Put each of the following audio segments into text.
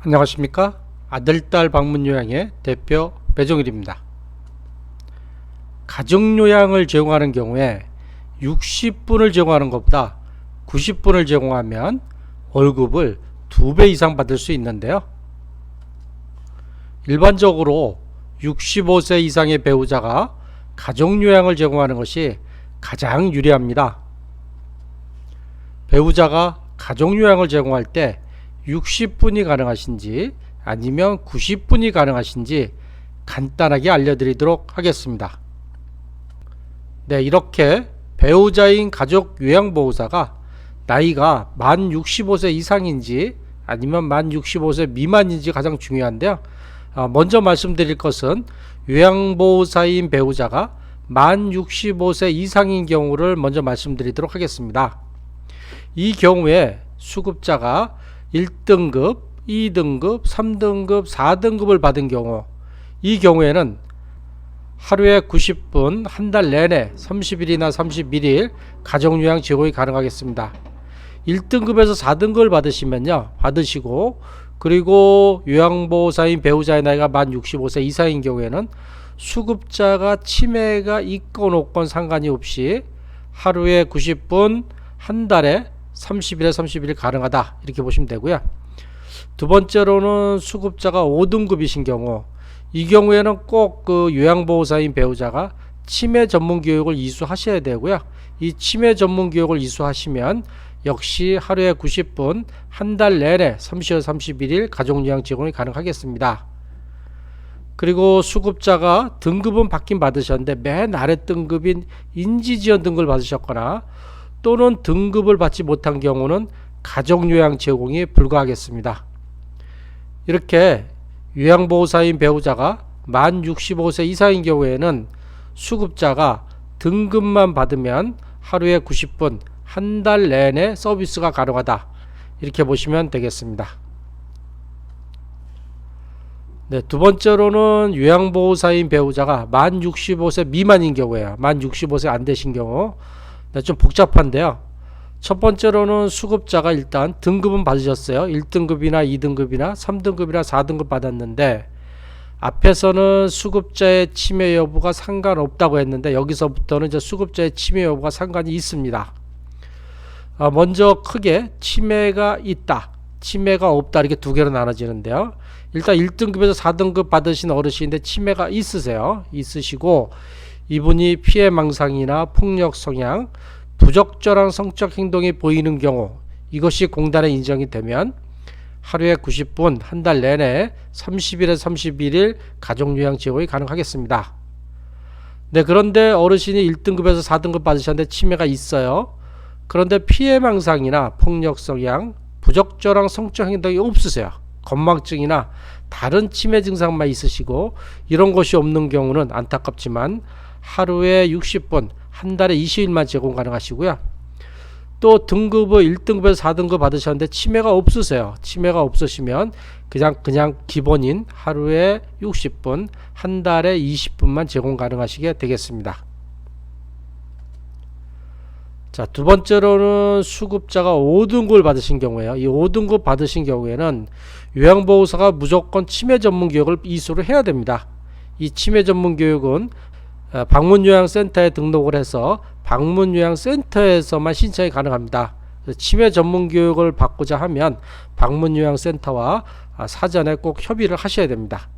안녕하십니까? 아들딸 방문 요양의 대표 배종일입니다. 가정 요양을 제공하는 경우에 60분을 제공하는 것보다 90분을 제공하면 월급을 2배 이상 받을 수 있는데요. 일반적으로 65세 이상의 배우자가 가정 요양을 제공하는 것이 가장 유리합니다. 배우자가 가정 요양을 제공할 때 60분이 가능하신지 아니면 90분이 가능하신지 간단하게 알려드리도록 하겠습니다. 네, 이렇게 배우자인 가족 요양보호사가 나이가 만 65세 이상인지 아니면 만 65세 미만인지 가장 중요한데요. 먼저 말씀드릴 것은 요양보호사인 배우자가 만 65세 이상인 경우를 먼저 말씀드리도록 하겠습니다. 이 경우에 수급자가 1등급, 2등급, 3등급, 4등급을 받은 경우, 이 경우에는 하루에 90분, 한 달 내내 30일이나 31일 가정요양 제공이 가능하겠습니다. 1등급에서 4등급을 받으시고, 그리고 요양보호사인 배우자의 나이가 만 65세 이상인 경우에는 수급자가 치매가 있건 없건 상관이 없이 하루에 90분, 한 달에 30일에 31일 가능하다, 이렇게 보시면 되고요. 두 번째로는 수급자가 5등급이신 경우, 이 경우에는 꼭 그 요양보호사인 배우자가 치매 전문 교육을 이수하셔야 되고요. 이 치매 전문 교육을 이수하시면 역시 하루에 90분, 한 달 내내 30일 31일 가족요양 제공이 가능하겠습니다. 그리고 수급자가 등급은 받긴 받으셨는데 맨 아래 등급인 인지지원 등급을 받으셨거나 또는 등급을 받지 못한 경우는 가족요양 제공이 불가하겠습니다. 이렇게 요양보호사인 배우자가 만 65세 이상인 경우에는 수급자가 등급만 받으면 하루에 90분, 한 달 내내 서비스가 가능하다, 이렇게 보시면 되겠습니다. 네, 두 번째로는 요양보호사인 배우자가 만 65세 미만인 경우에요. 만 65세 안 되신 경우. 네, 좀 복잡한데요. 첫 번째로는 수급자가 일단 등급은 받으셨어요. 1등급이나 2등급이나 3등급이나 4등급 받았는데 앞에서는 수급자의 치매 여부가 상관없다고 했는데 여기서부터는 이제 수급자의 치매 여부가 상관이 있습니다. 먼저 크게 치매가 있다, 치매가 없다, 이렇게 두 개로 나눠지는데요. 일단 1등급에서 4등급 받으신 어르신인데 치매가 있으시고 이분이 피해망상이나 폭력 성향, 부적절한 성적 행동이 보이는 경우, 이것이 공단에 인정이 되면 하루에 90분, 한 달 내내 30일에서 31일 가족요양 제공이 가능하겠습니다. 네, 그런데 어르신이 1등급에서 4등급 받으셨는데 치매가 있어요. 그런데 피해망상이나 폭력 성향, 부적절한 성적 행동이 없으세요. 건망증이나 다른 치매 증상만 있으시고 이런 것이 없는 경우는 안타깝지만 하루에 60분, 한 달에 20일만 제공 가능하시고요. 또 등급을 1등급에서 4등급 받으셨는데 치매가 없으세요. 치매가 없으시면 그냥 기본인 하루에 60분, 한 달에 20분만 제공 가능하시게 되겠습니다. 자, 두 번째로는 수급자가 5등급을 받으신 경우에요. 이 5등급 받으신 경우에는 요양보호사가 무조건 치매 전문 교육을 이수를 해야 됩니다. 이 치매 전문 교육은 방문요양센터에 등록을 해서 방문요양센터에서만 신청이 가능합니다. 치매 전문 교육을 받고자 하면 방문요양센터와 사전에 꼭 협의를 하셔야 됩니다.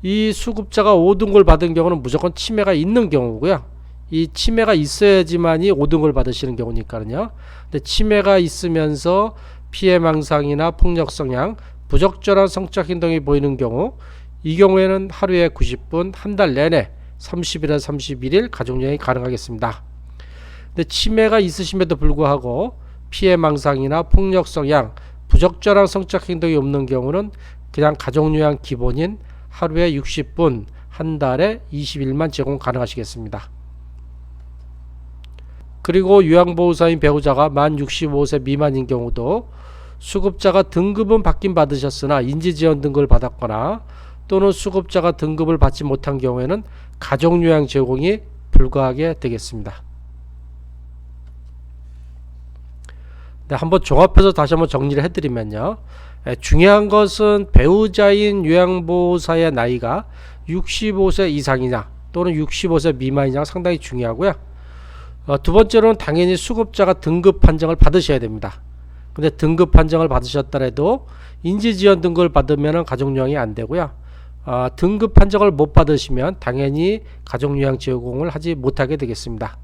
이 수급자가 5등급을 받은 경우는 무조건 치매가 있는 경우고요. 이 치매가 있어야지만이 5등급을 받으시는 경우니까요. 근데 치매가 있으면서 피해망상이나 폭력성향, 부적절한 성적 행동이 보이는 경우, 이 경우에는 하루에 90분, 한 달 내내 30일에서 31일 가족요양이 가능하겠습니다. 근데 치매가 있으심에도 불구하고 피해망상이나 폭력성향, 부적절한 성적 행동이 없는 경우는 그냥 가족요양 기본인 하루에 60분, 한 달에 20일만 제공 가능하시겠습니다. 그리고 요양보호사인 배우자가 만 65세 미만인 경우도 수급자가 등급은 받긴 받으셨으나 인지지원 등급을 받았거나 또는 수급자가 등급을 받지 못한 경우에는 가족요양 제공이 불가하게 되겠습니다. 네, 한번 종합해서 다시 한번 정리를 해드리면요. 중요한 것은 배우자인 요양보호사의 나이가 65세 이상이냐 또는 65세 미만이냐가 상당히 중요하고요. 두 번째로는 당연히 수급자가 등급 판정을 받으셔야 됩니다. 근데 등급 판정을 받으셨더라도 인지지원 등급을 받으면 가족요양이 안 되고요. 등급 판정을 못 받으시면 당연히 가족요양 제공을 하지 못하게 되겠습니다.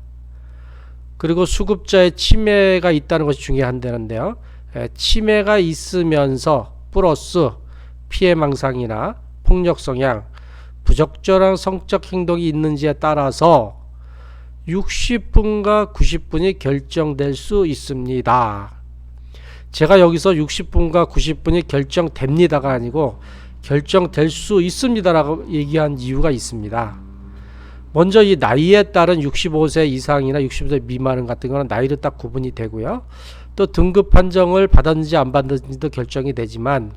그리고 수급자의 치매가 있다는 것이 중요한데요. 치매가 있으면서 플러스 피해망상이나 폭력성향, 부적절한 성적 행동이 있는지에 따라서 60분과 90분이 결정될 수 있습니다. 제가 여기서 60분과 90분이 결정됩니다가 아니고 결정될 수 있습니다라고 얘기한 이유가 있습니다. 먼저 이 나이에 따른 65세 이상이나 65세 미만 같은 거는 나이로 딱 구분이 되고요. 또 등급 판정을 받았는지 안 받았는지도 결정이 되지만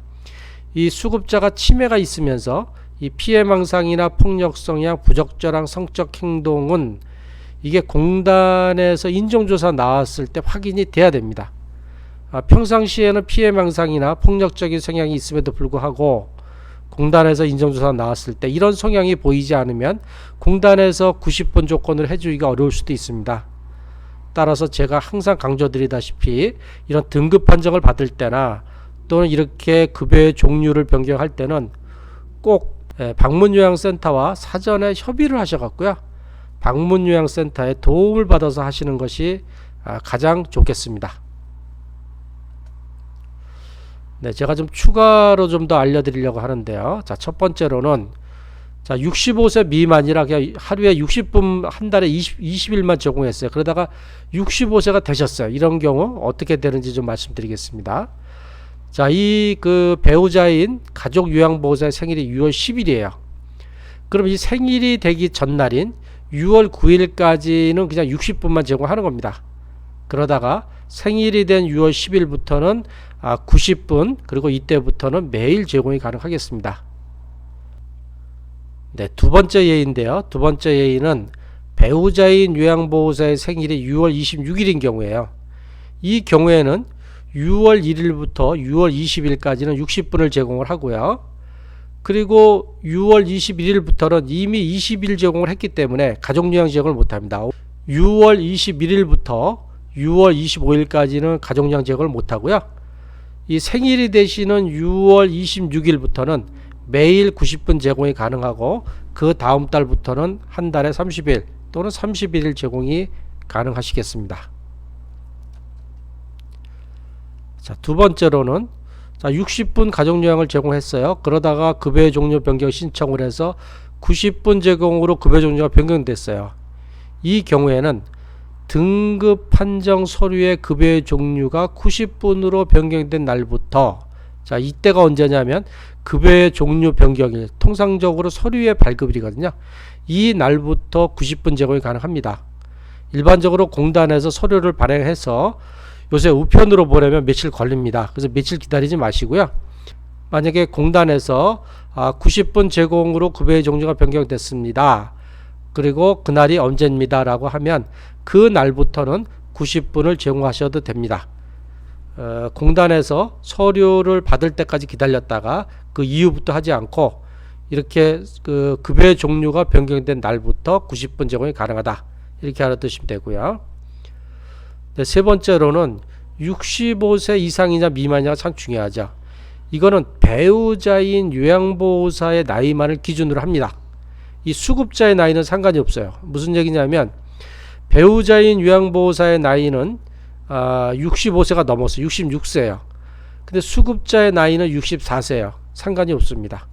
이 수급자가 치매가 있으면서 이 피해망상이나 폭력성향, 부적절한 성적 행동은 이게 공단에서 인정조사 나왔을 때 확인이 돼야 됩니다. 평상시에는 피해망상이나 폭력적인 성향이 있음에도 불구하고 공단에서 인정조사 나왔을 때 이런 성향이 보이지 않으면 공단에서 90분 조건을 해주기가 어려울 수도 있습니다. 따라서 제가 항상 강조드리다시피 이런 등급 판정을 받을 때나 또는 이렇게 급여의 종류를 변경할 때는 꼭 방문요양센터와 사전에 협의를 하셔갖고요. 방문요양센터에 도움을 받아서 하시는 것이 가장 좋겠습니다. 네, 제가 좀 추가로 좀 더 알려드리려고 하는데요. 자, 첫 번째로는 65세 미만이라 그냥 하루에 60분 한 달에 20일만 제공했어요. 그러다가 65세가 되셨어요. 이런 경우 어떻게 되는지 좀 말씀드리겠습니다. 자, 이 그 배우자인 가족요양보호사의 생일이 6월 10일이에요. 그럼 이 생일이 되기 전날인 6월 9일까지는 그냥 60분만 제공하는 겁니다. 그러다가 생일이 된 6월 10일부터는 90분 그리고 이때부터는 매일 제공이 가능하겠습니다. 네, 두 번째 예인데요. 두 번째 예인은 배우자인 요양보호사의 생일이 6월 26일인 경우에요. 이 경우에는 6월 1일부터 6월 20일까지는 60분을 제공을 하고요. 그리고 6월 21일부터는 이미 20일 제공을 했기 때문에 가족요양 제공을 못합니다. 6월 21일부터 6월 25일까지는 가족요양 제공을 못하고요. 이 생일이 되시는 6월 26일부터는 매일 90분 제공이 가능하고 그 다음 달부터는 한 달에 30일 또는 31일 제공이 가능하시겠습니다. 자, 두 번째로는 60분 가족요양을 제공했어요. 그러다가 급여의 종류 변경 신청을 해서 90분 제공으로 급여 종류가 변경됐어요. 이 경우에는 등급 판정 서류의 급여의 종류가 90분으로 변경된 날부터, 자, 이때가 언제냐면 급여의 종류 변경일, 통상적으로 서류의 발급일이거든요. 이 날부터 90분 제공이 가능합니다. 일반적으로 공단에서 서류를 발행해서 요새 우편으로 보내면 며칠 걸립니다. 그래서 며칠 기다리지 마시고요. 만약에 공단에서 90분 제공으로 급여의 종류가 변경됐습니다. 그리고 그날이 언제입니다 라고 하면 그 날부터는 90분을 제공하셔도 됩니다. 공단에서 서류를 받을 때까지 기다렸다가 그 이후부터 하지 않고 이렇게 그 급여의 종류가 변경된 날부터 90분 제공이 가능하다, 이렇게 알아두시면 되고요. 네, 세 번째로는 65세 이상이냐 미만이냐가 참 중요하죠. 이거는 배우자인 요양보호사의 나이만을 기준으로 합니다. 이 수급자의 나이는 상관이 없어요. 무슨 얘기냐면 배우자인 요양보호사의 나이는 65세가 넘었어요. 66세예요. 근데 수급자의 나이는 64세예요. 상관이 없습니다.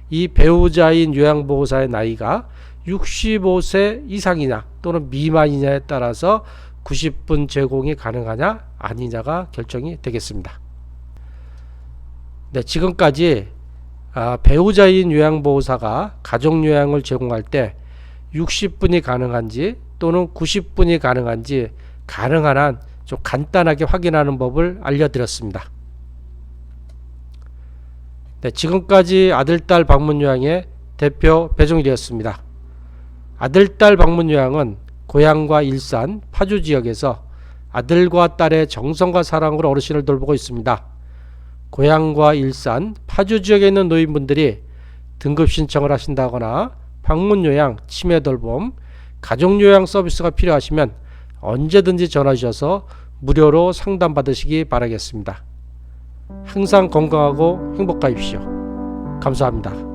이 배우자인 요양보호사의 나이가 65세 이상이냐 또는 미만이냐에 따라서 90분 제공이 가능하냐 아니냐가 결정이 되겠습니다. 네, 지금까지 배우자인 요양보호사가 가족요양을 제공할 때 60분이 가능한지 또는 90분이 가능한지 가능한 한 좀 간단하게 확인하는 법을 알려드렸습니다. 네, 지금까지 아들딸 방문요양의 대표 배종일이었습니다. 아들딸 방문요양은 고향과 일산, 파주 지역에서 아들과 딸의 정성과 사랑으로 어르신을 돌보고 있습니다. 고향과 일산, 파주 지역에 있는 노인분들이 등급 신청을 하신다거나 방문 요양, 치매 돌봄, 가족 요양 서비스가 필요하시면 언제든지 전화 주셔서 무료로 상담 받으시기 바라겠습니다. 항상 건강하고 행복하십시오. 감사합니다.